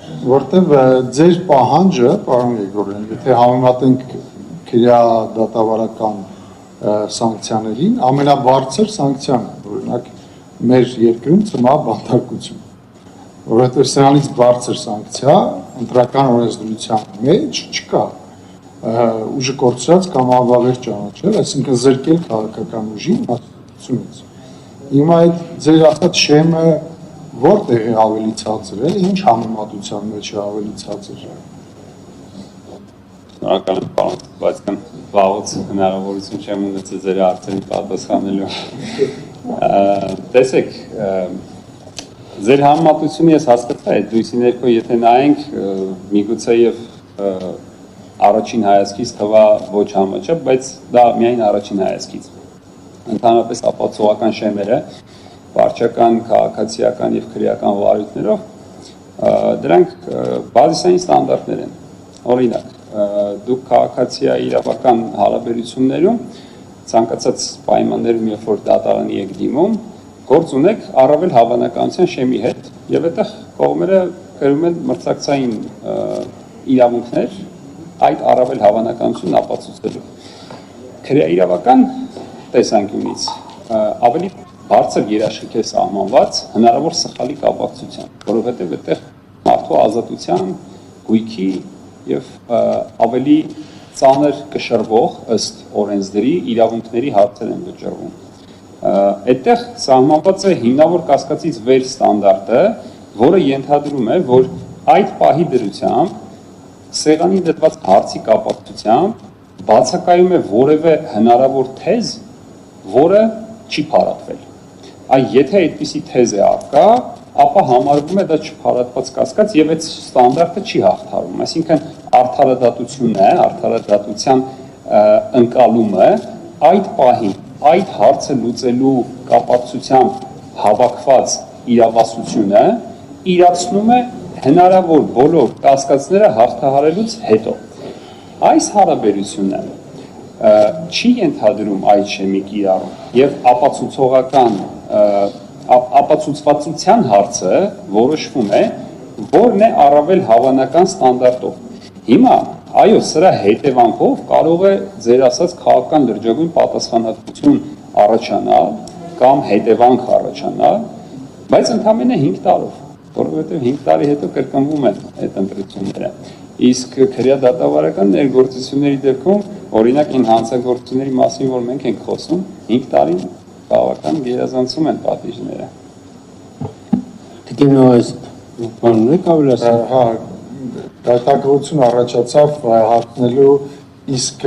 Որտեվ ձեր պահանջը, պարոն Եգորյան, եթե համեմատենք քրեադատավարական սանկցիաներին, ամենաբարձր սանկցիան է, օրինակ մեր երկրում ծնա բանտարկություն, որովհետև սրանից բարձր սանկցիա ընտրական օրենսդրության մեջ չկա, ուժը կորցրած կամ անվավեր ճանաչել, այսինքն զրկել քաղաքական ուժի մասնակցությունից։ Հիմա այդ ձեր ասած շեմը որտեղ է ավելի ցածր է, ինչ համեմատության մեջ է ավելի ցածր։ Շնորհակալ եմ, պարոն Սմբատյան, վաղուց հնարավորություն չեմ ունեցել ձեր հարցերին պատասխանելու։ Տեսեք, ձեր համեմատությունը ես հասկացա, այդ լույսի ներքո եթե նայենք, միգուցե եւ առաջին հայացքից թվա ոչ համաչափ, բայց դա միայն առաջին հայացքից։ Ընդհանրապես ապացուցողական շեմերը, վարչական, քաղաքացիական եւ քրեական վարույթներով դրանք բազիսային ստանդարտներ են։ Օրինակ, դուք քաղաքացիայի իրավական հարաբերություններում ցանկացած պայմաններում, երբ որ դատարանի եք դիմում, գործ ունեք առավել հավանականության շեմի հետ եւ այդտեղ կողմերը կրում են մրցակցային իրավունքներ այդ առավել հավանականությունն ապացուցելու։ Քրեաիրավական տեսանկյունից ավելի բարձր երաշխիք է սահմանված հնարավոր սխալի կապակցությամբ, որովհետև այդտեղ մարդու ազատության, գույքի եւ ավելի ծանր կշռվող ըստ օրենսդրի իրավունքների հարցեր են վճռվում։ Այդտեղ սահմանված է հիմնավոր կասկածից վեր ստանդարտը, որը ենթադրում է, որ այդ պահի դրությամբ սեղանի դրված հարցի կապակցությամբ բացակայում է որևէ հնարավոր թեզ, որը չի փարատվել։ Եթե այդպիսի թեզ է առկա, ապա համարվում է դա չփարատված կասկած եւ այդ ստանդարտը չի հաղթարում։ Այսինքն արդարադատությունն է, արդարադատության ընկալումը այդ պահին, այդ հարցը լուծելու կապակցությամբ հավաքված իրավասությունը իրացնում է հնարավոր բոլոր կասկածները հաղթահարելուց հետո։ Այս հարաբերությունը չի ենթադրում այդ շեմի կիրառում եւ ապացուցվածության հարցը որոշվում է, որն է առավել հավանական ստանդարտով։ Հիմա, այո, սրա հետևանքով կարող է ձեր ասած քաղաքական լրջագույն պատասխանատվություն առաջանալ կամ հետևանք առաջանալ, բայց ընդամենը 5 տարով, որովհետև 5 տարի հետո կրկնվում են այդ ընտրությունները։ Իսկ քրեադատավարական ներգործությունների դեպքում, օրինակ այն հանցագործությունների մասին, որ մենք ենք խոսում, 5 տարին բավական գերազանցում են պատիժները։ Դիտինո այս բանն եք ավելի ասել։ Հա, դատագրություն առաջացավ հարցնելու, իսկ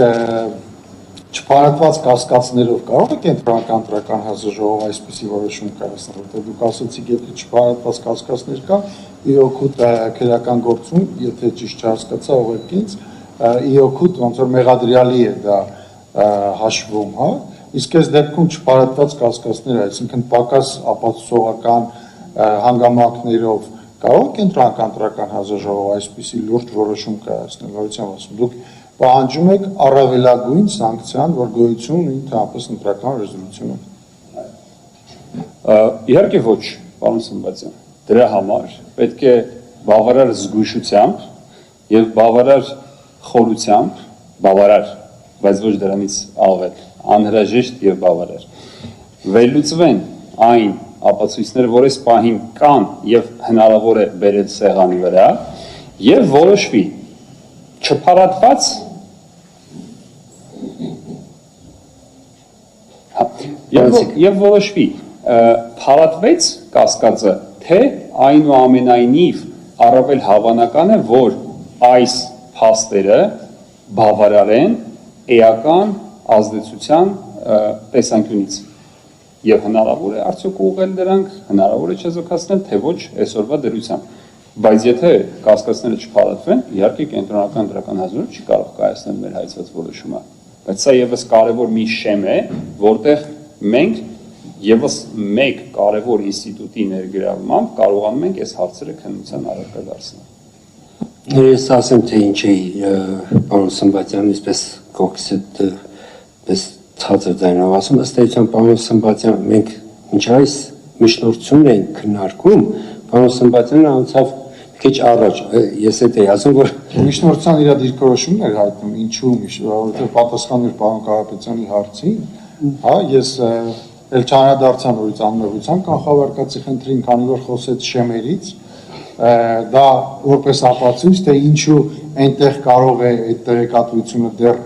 չփարատված կասկածներով կարող է կենտրոնական ընտրական հանձնաժողով այսպիսի որոշում կայացնել, որտեղ դուք ասացիք, եթե չփարատված կասկածներ կա, ի օգուտ քրեական գործում, եթե ճիշտ չհասկացա ուղղակից, ի օգուտ ոնց որ մեղադրյալի է դա հաշվում, հա, իսկ այս դեպքում չփարատված կասկածներ, այսինքն պակաս ապացուցողական հանգամանքներով կարող է կենտրոնական ընտրական հանձնաժողով այսպիսի լուրջ որոշում կայացնել, որովհետև ասում դուք պահանջում եք առավելագույն սանկցիան, որ գոյություն ունի ընդհանրապես ընտրական ռեզոլյուցիոնում։ Իհարկե ոչ, պարոն Սմբատյան, դրա համար պետք է բավարար զգուշությամբ եւ բավարար խորությամբ, բավարար, բայց ոչ դրանից ավել, անհրաժեշտ եւ բավարար, վերլուծվեն այն ապացույցները, որ այս պահին կան եւ հնարավոր է բերել սեղանի վրա եւ որոշվի չփարատված եւ որոշվի փարատվեց կասկածը, թե այնուամենայնիվ առավել հավանական է, որ այս փաստերը բավարար են էական ազդեցության տեսանկյունից եւ հնարավոր է արդյոք ուղղել դրանք, հնարավոր է չեզոքացնել, թե ոչ այսօրվա դրությամբ, բայց եթե կասկածները չփարատվեն, իհարկե կենտրոնական ընտրական հանձնաժողովը չի կարող կայացնել մեր հայցված որոշումը, բայց սա եւս կարեւոր մի շեմ է, որտեղ մենք եւս մեկ կարևոր ինստիտուտի ներգրավմամբ կարողանում ենք այս հարցերը քննության առարկա դարձնել։ Ես ասեմ, թե ինչ էի պարոն Սմբատյան, այսպես կողքից պես ցածր ձայնով ասում, ըստ էության պարոն Սմբատյան, մենք մինչ այս միջնորդությունն ենք քննարկում, պարոն Սմբատյանը անցավ քիչ առաջ ես էի ասում, որ Միջնորդության իր դիրքորոշումն էր հայտնում, ինչու, որովհետև պատասխանել պարոն Կարապետյանի հարցին, հա, ես էլ չանադարձան նորից անմեղության կանխավարկածի խնդրին, քանի որ խոսեց շեմերից, դա որպես ապացույց, թե ինչու այնտեղ կարող է այդ տեղեկատվությունը դեռ,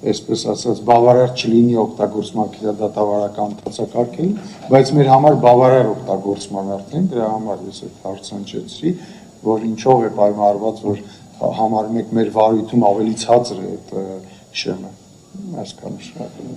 այսպես ասած, բավարար չլինի օգտագործման քրեադատավարական ընթացակարգին, բայց մեր համար բավարար օգտագործման արդեն, դրա համար ես այդ հարցը հնչեցրի, որ ինչով է պայմանավորված, որ համարում եք մեր վարույթում ավելի ցածր է այդ շեմը, այսքանը շնորհակալ եմ։